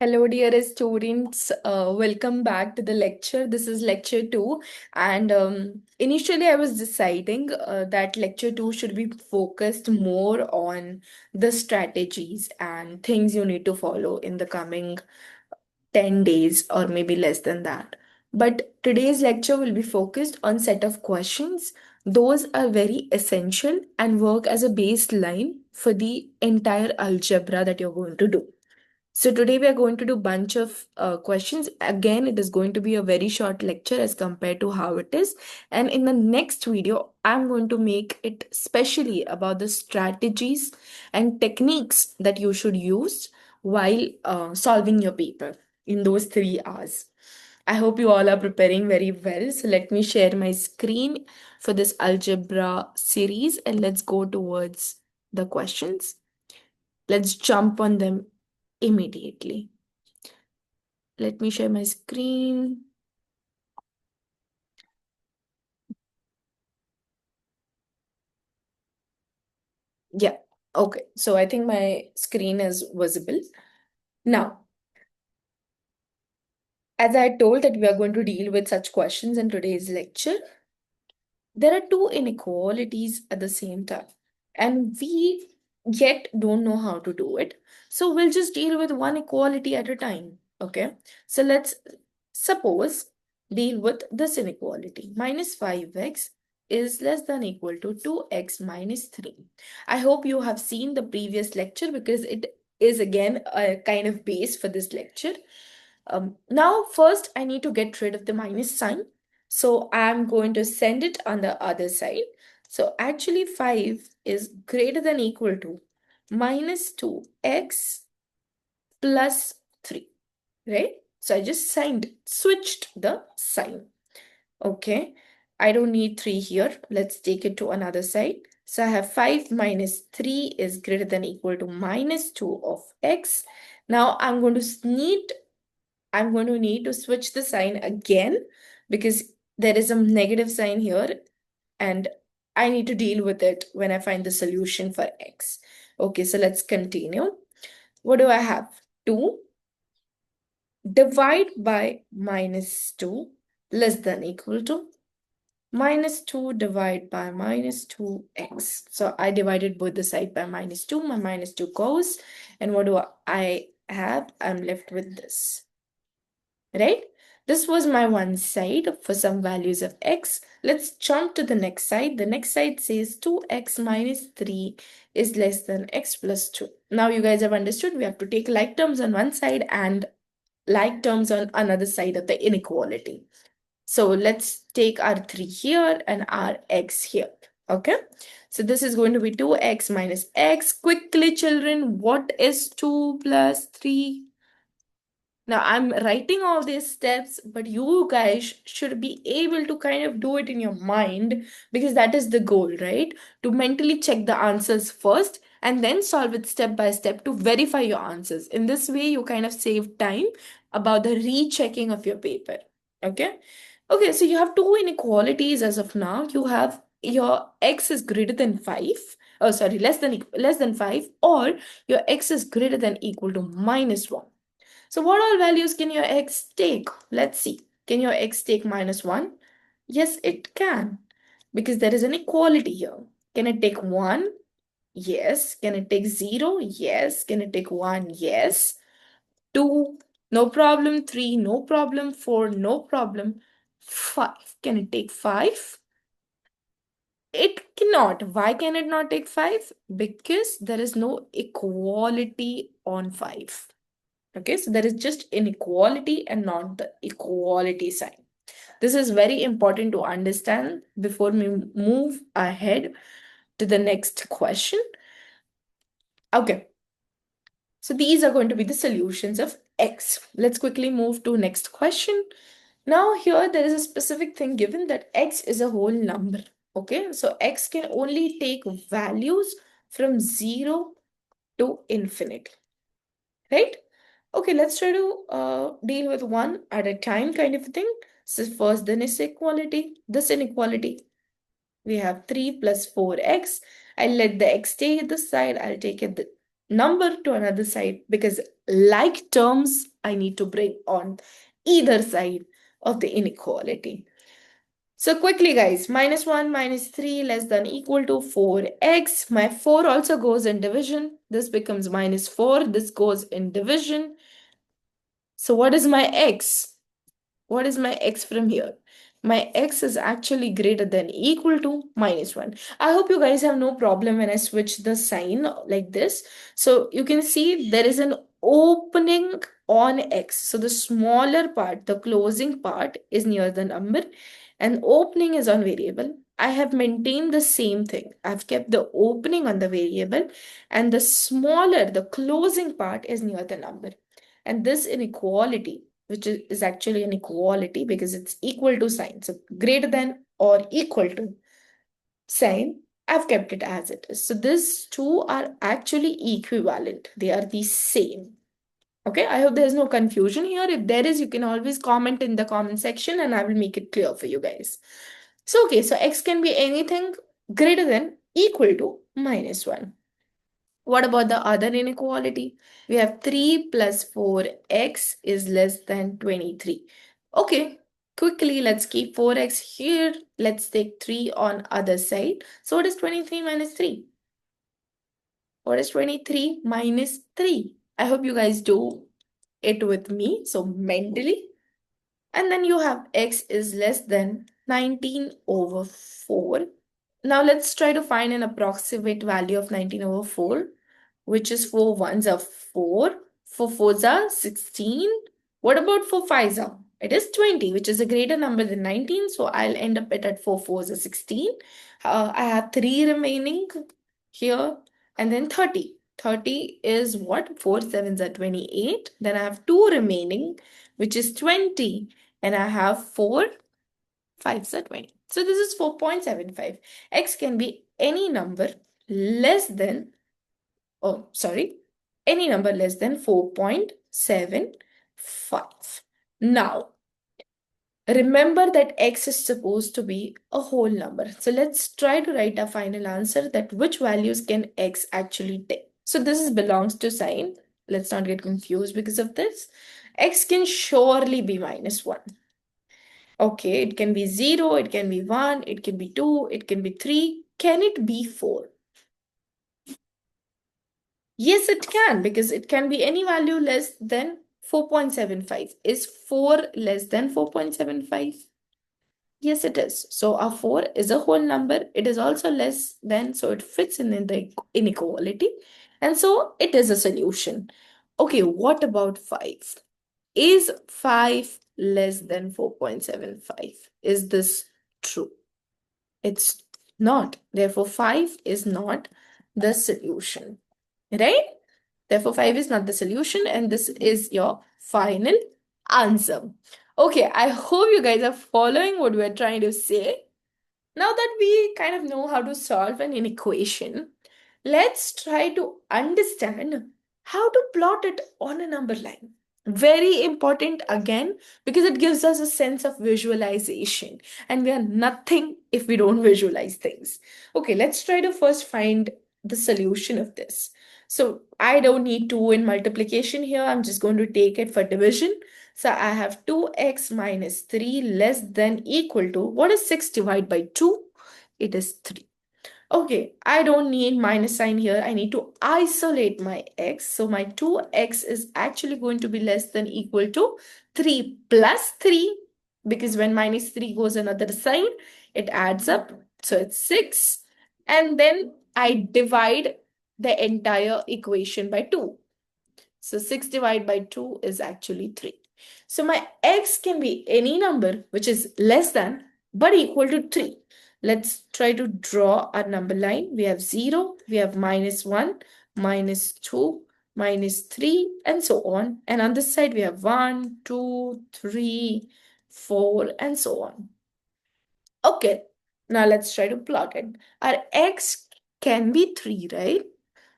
Hello, dear students. Welcome back to the lecture. This is lecture two. And initially, I was deciding that lecture two should be focused more on the strategies and things you need to follow in the coming 10 days or maybe less than that. But today's lecture will be focused on set of questions. Those are very essential and work as a baseline for the entire algebra that you're going to do. So today we are going to do bunch of questions. Again, it is going to be a very short lecture as compared to how it is. And in the next video, I'm going to make it specially about the strategies and techniques that you should use while solving your paper in those 3 hours. I hope you all are preparing very well. So let me share my screen for this algebra series and let's go towards the questions. Let's jump on them immediately. Let me share my screen. Yeah, okay. So I think my screen is visible. Now, as I told that we are going to deal with such questions in today's lecture, there are two inequalities at the same time, and we yet don't know how to do it. So we'll just deal with one equality at a time. Okay. So let's suppose deal with this inequality. Minus 5x is less than equal to 2x minus 3. I hope you have seen the previous lecture because it is again a kind of base for this lecture. Now, first, I need to get rid of the minus sign. So I'm going to send it on the other side. So actually 5 is greater than equal to minus 2x plus 3, right? So I just switched the sign. Okay, I don't need 3 here. Let's take it to another side. So I have 5 minus 3 is greater than equal to minus 2 of x. Now I'm going to need to switch the sign again because there is a negative sign here and I need to deal with it when I find the solution for x. Okay, so let's continue. What do I have? 2 divide by minus 2 less than equal to minus 2 divided by minus 2x. So I divided both the side by minus 2. My minus 2 goes. And what do I have? I'm left with this. Right? This was my one side for some values of x. Let's jump to the next side. The next side says 2x minus 3 is less than x plus 2. Now you guys have understood we have to take like terms on one side and like terms on another side of the inequality. So let's take our 3 here and our x here. Okay. So this is going to be 2x minus x. Quickly, children, what is 2 plus 3? Now I'm writing all these steps, but you guys should be able to kind of do it in your mind because that is the goal, right? To mentally check the answers first and then solve it step by step to verify your answers. In this way, you kind of save time about the rechecking of your paper. Okay? Okay, so you have two inequalities as of now. You have your x is greater than 5. Oh, sorry, less than 5, or your x is greater than equal to minus 1. So what all values can your x take? Let's see. Can your x take minus 1? Yes, it can. Because there is an equality here. Can it take 1? Yes. Can it take 0? Yes. Can it take 1? Yes. 2? No problem. 3? No problem. 4? No problem. 5? Can it take 5? It cannot. Why can it not take 5? Because there is no equality on 5. Okay, so there is just inequality and not the equality sign. This is very important to understand before we move ahead to the next question. Okay, so these are going to be the solutions of x. Let's quickly move to next question. Now here there is a specific thing given that x is a whole number. Okay, so x can only take values from 0 to infinity, right? Okay, let's try to deal with one at a time kind of thing. So first, this inequality. We have 3 plus 4x. I'll let the x stay this side. I'll take it number to another side because like terms I need to bring on either side of the inequality. So quickly guys, -1 -3 less than equal to 4x. My 4 also goes in division. This becomes -4. This goes in division. So what is my x? What is my x from here? My x is actually greater than equal to -1. I hope you guys have no problem when I switch the sign like this. So you can see there is an opening on x. So the smaller part, the closing part is near the number and opening is on variable. I have maintained the same thing. I've kept the opening on the variable and the smaller, the closing part is near the number. And this inequality, which is actually an equality because it's equal to sign. So greater than or equal to sign, I've kept it as it is. So these two are actually equivalent. They are the same. Okay, I hope there's no confusion here. If there is, you can always comment in the comment section and I will make it clear for you guys. So, okay, so x can be anything greater than equal to -1. What about the other inequality? We have 3 plus 4x is less than 23. Okay, quickly let's keep 4x here. Let's take 3 on other side. So what is 23 minus 3? What is 23 minus 3? I hope you guys do it with me. So mentally. And then you have x is less than 19 over 4. Now let's try to find an approximate value of 19 over 4, which is 4 ones are 4, 4 fours are 16. What about 4 fives are? It is 20, which is a greater number than 19. So I'll end up it at 4 fours are 16. I have 3 remaining here and then 30. 30 is what? 4 sevens are 28. Then I have 2 remaining, which is 20. And I have 4 fives are 20. So this is 4.75. X can be any number less than, oh, sorry, any number less than 4.75. Now, remember that x is supposed to be a whole number. So let's try to write a final answer that which values can x actually take. So this belongs to sign. Let's not get confused because of this. X can surely be -1. Okay, it can be 0, it can be 1, it can be 2, it can be 3. Can it be 4? Yes, it can because it can be any value less than 4.75. Is 4 less than 4.75? Yes, it is. So our 4 is a whole number. It is also less than, so it fits in the inequality. And so it is a solution. Okay, what about 5? Is 5 less than 4.75? Is this true? It's not. Therefore, 5 is not the solution. Right? Therefore, 5 is not the solution, and this is your final answer. Okay, I hope you guys are following what we're trying to say. Now that we kind of know how to solve an inequation, let's try to understand how to plot it on a number line. Very important again because it gives us a sense of visualization, and we are nothing if we don't visualize things. Okay, let's try to first find the solution of this. So I don't need 2 in multiplication here. I'm just going to take it for division. So I have 2x minus 3 less than equal to, what is 6 divided by 2? It is 3. Okay, I don't need minus sign here. I need to isolate my x. So my 2x is actually going to be less than equal to 3 plus 3 because when -3 goes another sign, it adds up. So it's 6. And then I divide the entire equation by 2. So 6 divided by 2 is actually 3. So my x can be any number which is less than but equal to 3. Let's try to draw a number line. We have 0, we have -1, -2, -3, and so on. And on this side, we have 1, 2, 3, 4, and so on. Okay, now let's try to plot it. Our x can be 3, right?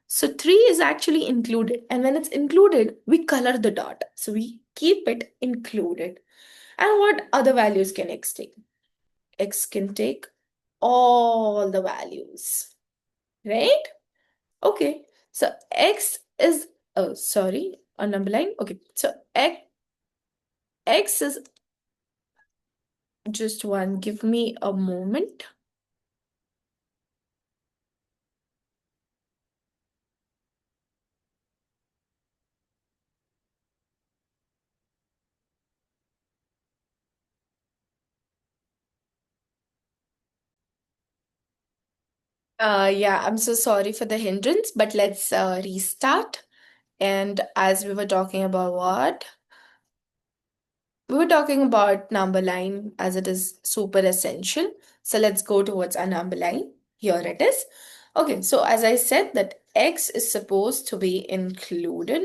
So 3 is actually included. And when it's included, we color the dot. So we keep it included. And what other values can x take? X can take all the values, right? Okay, so x is, oh, sorry, a number line. Okay, so x is, just one, give me a moment. Yeah, I'm so sorry for the hindrance, but let's restart. And as we were talking about what? We were talking about number line as it is super essential. So let's go towards our number line. Here it is. Okay, so as I said that x is supposed to be included.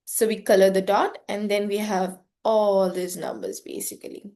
So we color the dot and then we have all these numbers basically,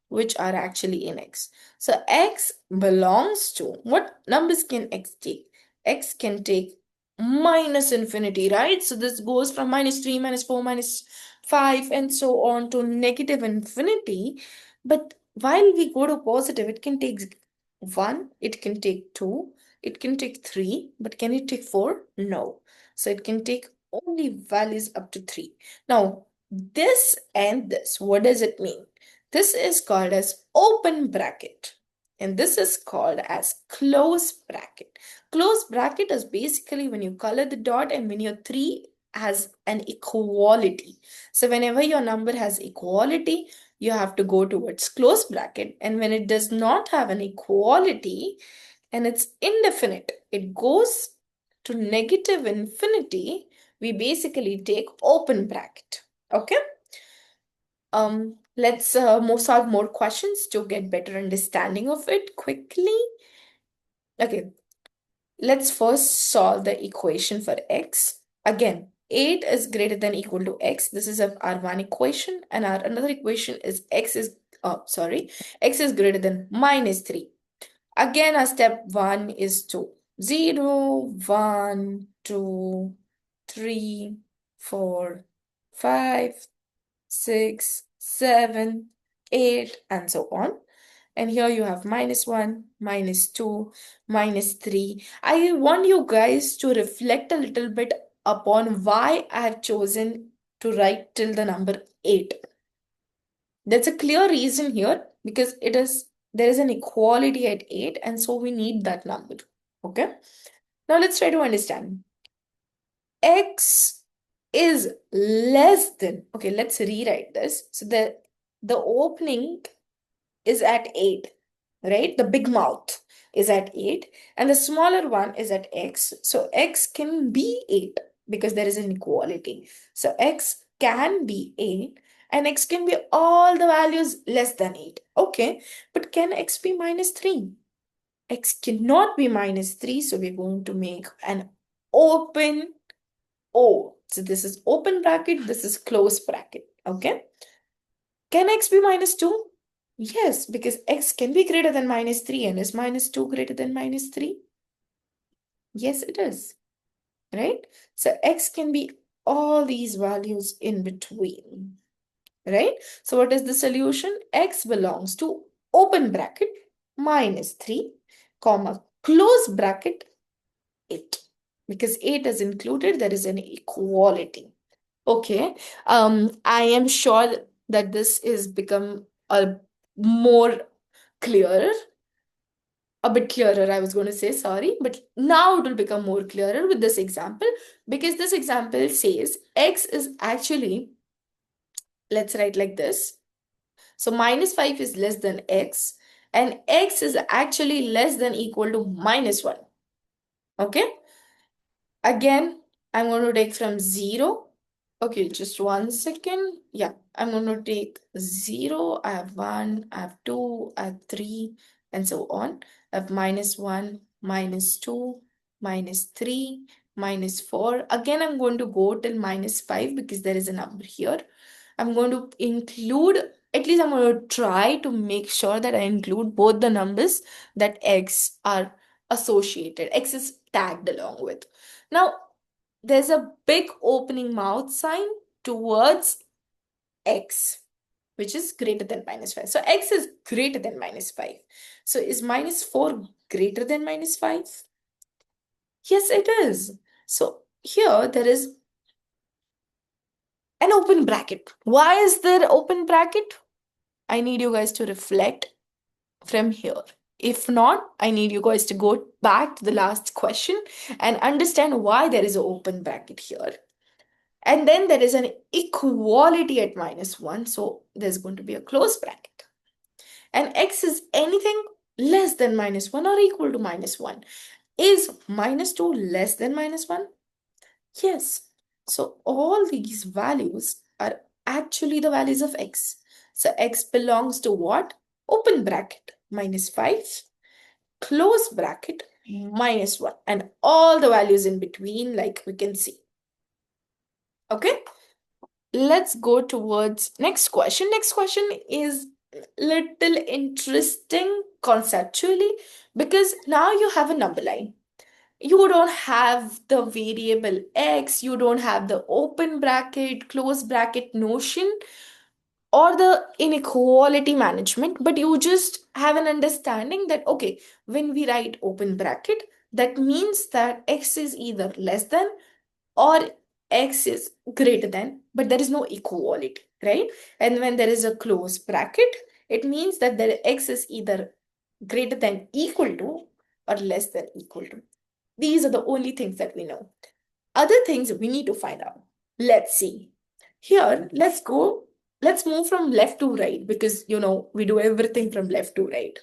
which are actually in x. So x belongs to, what numbers can x take? X can take minus infinity, right? So this goes from -3, -4, -5, and so on to negative infinity. But while we go to positive, it can take 1, it can take 2, it can take 3, but can it take 4? No. So it can take only values up to 3. Now, this and this, what does it mean? This is called as open bracket. And this is called as close bracket. Close bracket is basically when you color the dot and when your 3 has an equality. So whenever your number has equality, you have to go towards close bracket. And when it does not have an equality and it's indefinite, it goes to negative infinity, we basically take open bracket. Okay? Let's solve more questions to get better understanding of it quickly. Okay, let's first solve the equation for x. Again, 8 is greater than equal to x. This is our one equation, and our another equation is x is greater than -3. Again, our step 1 is 2. 0, 1, 2, 3, 4, 5, 6, 7, 8, and so on. And here you have -1, -2, -3. I want you guys to reflect a little bit upon why I have chosen to write till the number 8. There's a clear reason here because there is an equality at 8, and so we need that number. Okay? Now let's try to understand. X is less than, okay, let's rewrite this. So the opening is at 8, right? The big mouth is at 8 and the smaller one is at x. So x can be 8 because there is an equality. So x can be 8 and x can be all the values less than 8. Okay, but can x be -3? X cannot be -3, so we're going to make an open O. So this is open bracket, this is close bracket. Okay. Can x be -2? Yes, because x can be greater than -3 and is -2 greater than -3? Yes, it is. Right? So x can be all these values in between. Right? So what is the solution? X belongs to open bracket -3, comma, close bracket 8. Because 8 is included, there is an equality. Okay. I am sure that this is become a more clearer, a bit clearer, I was going to say, sorry, but now it will become more clearer with this example because this example says x is actually, let's write like this. So -5 is less than x and x is actually less than equal to -1. Okay. Again, I'm going to take from 0. Okay, just 1 second. Yeah, I'm going to take 0. I have 1, I have 2, I have 3, and so on. I have -1, -2, -3, -4. Again, I'm going to go till -5 because there is a number here. I'm going to include, at least I'm going to try to make sure that I include both the numbers that x are associated, x is tagged along with. Now, there's a big opening mouth sign towards x, which is greater than -5. So x is greater than -5. So is -4 greater than -5? Yes, it is. So here there is an open bracket. Why is there open bracket? I need you guys to reflect from here. If not, I need you guys to go back to the last question and understand why there is an open bracket here. And then there is an equality at -1, so there's going to be a close bracket. And x is anything less than -1 or equal to -1. Is -2 less than -1? Yes. So all these values are actually the values of x. So x belongs to what? Open bracket -5, close bracket -1, and all the values in between, like we can see. Okay, let's go towards next question. Next question is little interesting conceptually because now you have a number line. You don't have the variable x, you don't have the open bracket, close bracket notion, or the inequality management, but you just have an understanding that, okay, when we write open bracket, that means that x is either less than or x is greater than, but there is no equality, right? And when there is a close bracket, it means that the x is either greater than equal to or less than equal to. These are the only things that we know. Other things we need to find out. Let's see. Here, let's move from left to right because we do everything from left to right.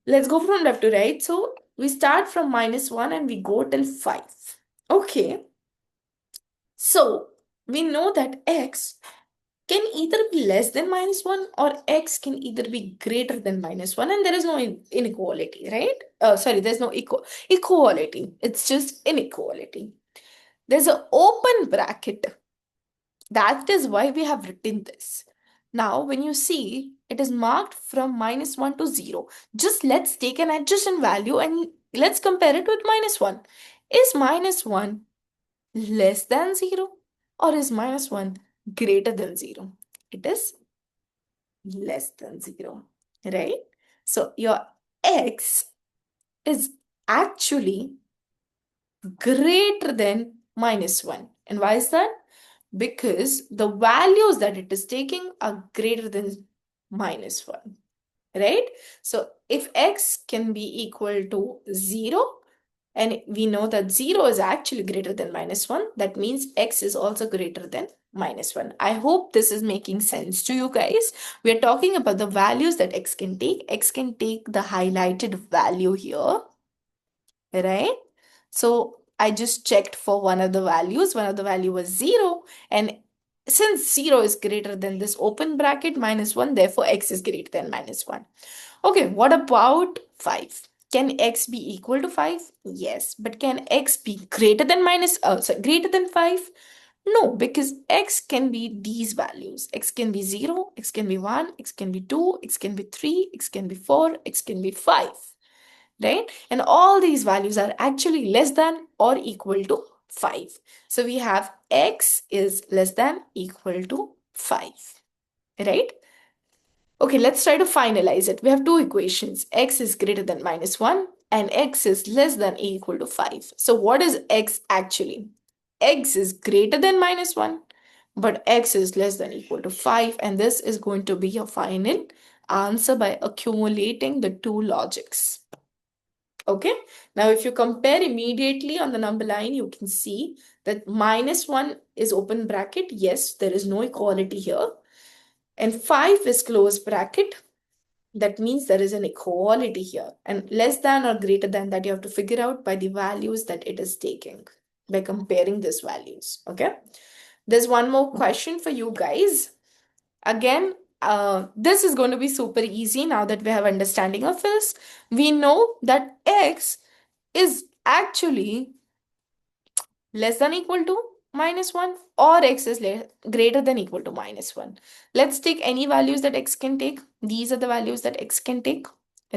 Let's go from left to right. So we start from -1 and we go till 5. Okay. So we know that x can either be less than -1 or x can either be greater than -1, and there is no inequality, right? Sorry, there's no equality. It's just inequality. There's an open bracket. That is why we have written this. Now, when you see it is marked from -1 to 0, just let's take an adjacent value and let's compare it with -1. Is -1 less than 0 or is -1 greater than 0? It is less than 0, right? So your x is actually greater than -1. And why is that? Because the values that it is taking are greater than -1, right? So if x can be equal to 0, and we know that 0 is actually greater than -1, that means x is also greater than -1. I hope this is making sense to you guys. We are talking about the values that x can take. X can take the highlighted value here, right? So I just checked for one of the values. One of the value was 0. And since 0 is greater than this open bracket -1, therefore x is greater than -1. Okay, what about 5? Can x be equal to 5? Yes, but can x be greater than greater than 5? No, because x can be these values. X can be 0, x can be 1, x can be 2, x can be 3, x can be 4, x can be 5, right? And all these values are actually less than or equal to 5. So we have x is less than equal to 5, right? Okay, let's try to finalize it. We have two equations. X is greater than -1 and x is less than equal to 5. So what is x actually? X is greater than -1, but x is less than equal to 5. And this is going to be your final answer by accumulating the two logics. Okay, now if you compare immediately on the number line, you can see that -1 is open bracket. Yes, there is no equality here. And 5 is close bracket. That means there is an equality here. And less than or greater than that, you have to figure out by the values that it is taking by comparing these values. Okay, there's one more question for you guys. Again, this is going to be super easy now that we have understanding of this. We know that x is actually less than equal to -1 or x is greater than equal to -1. Let's take any values that x can take. These are the values that x can take,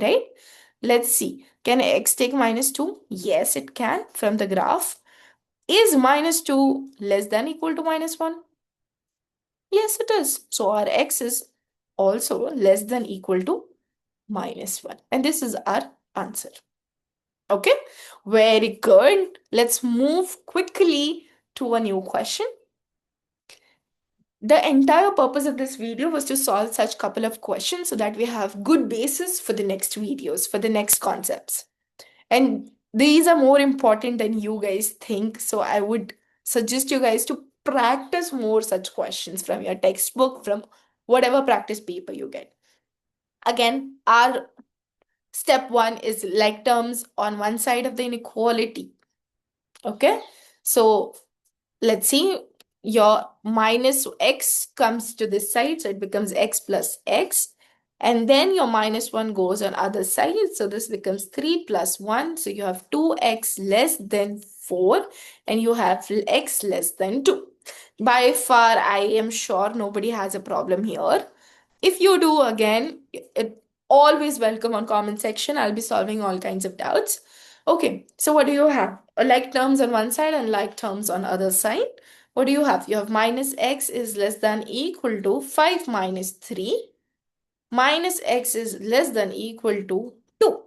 right? Let's see. Can x take -2? Yes, it can from the graph. Is -2 less than equal to -1? Yes, it is. So our x is also less than equal to -1. And this is our answer. Okay, very good. Let's move quickly to a new question. The entire purpose of this video was to solve such couple of questions so that we have good basis for the next videos, for the next concepts. And these are more important than you guys think. So I would suggest you guys to practice more such questions from your textbook, from whatever practice paper you get. Again, our step one is like terms on one side of the inequality. Okay, so let's see, your minus x comes to this side, so it becomes x plus x. And then your minus 1 goes on other side, so this becomes 3 plus 1. So you have 2x less than 4, and you have x less than 2. By far, I am sure nobody has a problem here. If you do, again, it always welcome on comment section. I'll be solving all kinds of doubts. Okay, so what do you have? Like terms on one side and like terms on other side. What do you have? You have minus x is less than equal to 5 minus 3. Minus x is less than equal to 2.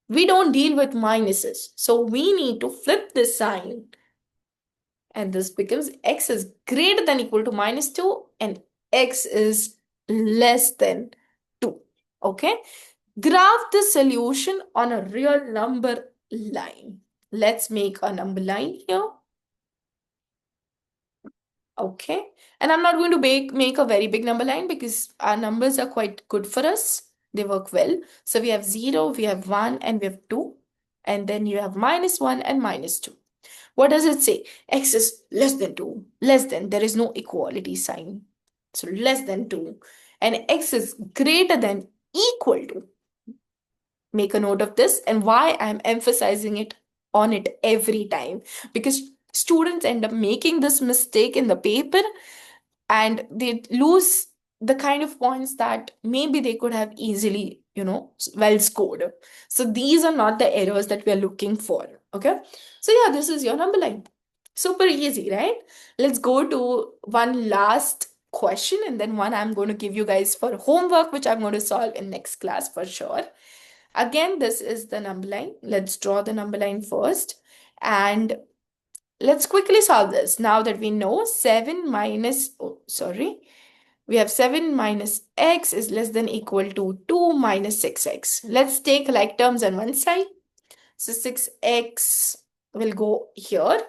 We don't deal with minuses, so we need to flip this sign. And this becomes x is greater than equal to minus 2 and x is less than 2. Okay? Graph the solution on a real number line. Let's make a number line here. Okay. And I'm not going to make a very big number line because our numbers are quite good for us. They work well. So we have 0, we have 1, and we have 2. And then you have minus 1 and minus 2. What does it say? X is less than 2. Less than. There is no equality sign. So less than 2. And x is greater than equal to. Make a note of this, and why I'm emphasizing it on it every time, because students end up making this mistake in the paper and they lose the kind of points that maybe they could have easily, well scored. So these are not the errors that we are looking for. Okay, so yeah, this is your number line. Super easy, right? Let's go to one last question, and then one I'm going to give you guys for homework, which I'm going to solve in next class for sure. Again, this is the number line. Let's draw the number line first. And let's quickly solve this. Now that we know 7 minus, we have 7 minus x is less than equal to 2 minus 6x. Let's take like terms on one side. So 6x will go here.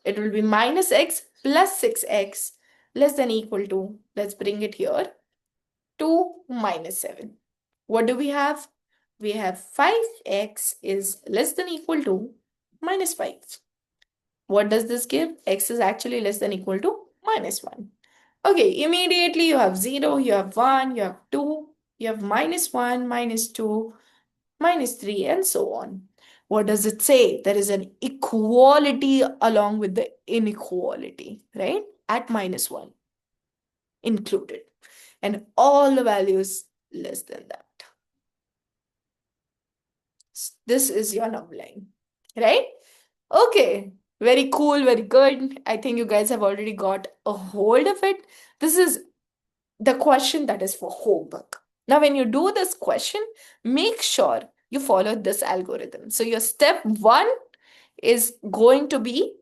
It will be minus x plus 6x less than equal to, let's bring it here, 2 minus 7. What do we have? We have 5x is less than equal to minus 5. What does this give? X is actually less than equal to minus 1. Okay, immediately you have 0, you have 1, you have 2, you have minus 1, minus 2, minus 3, and so on. What does it say? There is an equality along with the inequality, right? At minus 1 included. And all the values less than that. This is your number line, right? Okay, very cool, very good. I think you guys have already got a hold of it. This is the question that is for homework. Now, when you do this question, make sure you follow this algorithm. So your step 1 is going to be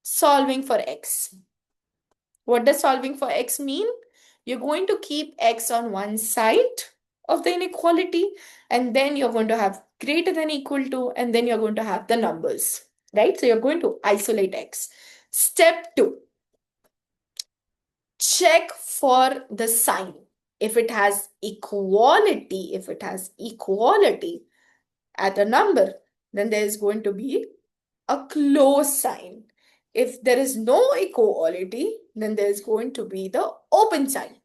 solving for x. What does solving for x mean? You're going to keep x on one side of the inequality, and then you're going to have greater than equal to, and then you're going to have the numbers, right? So you're going to isolate x. Step 2, check for the sign. If it has equality, at a number, then there is going to be a close sign. If there is no equality, then there is going to be the open sign.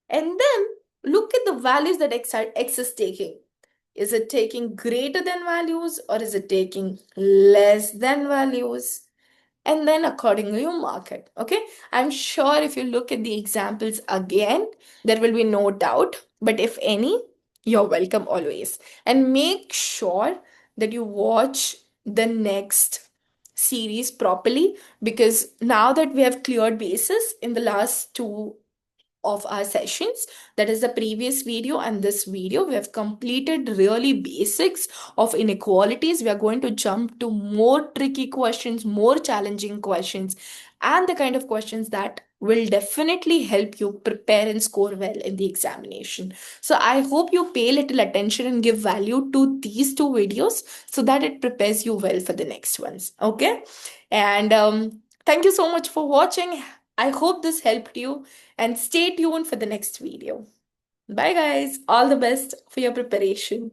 And then look at the values that x is taking. Is it taking greater than values or is it taking less than values? And then accordingly you mark it. Okay, I'm sure if you look at the examples again, there will be no doubt. But if any, you're welcome always. And make sure that you watch the next series properly, because now that we have cleared basis in the last two of our sessions. That is the previous video and this video. We have completed really basics of inequalities. We are going to jump to more tricky questions, more challenging questions, and the kind of questions that will definitely help you prepare and score well in the examination. So I hope you pay little attention and give value to these two videos so that it prepares you well for the next ones. Okay? And thank you so much for watching. I hope this helped you and stay tuned for the next video. Bye, guys. All the best for your preparation.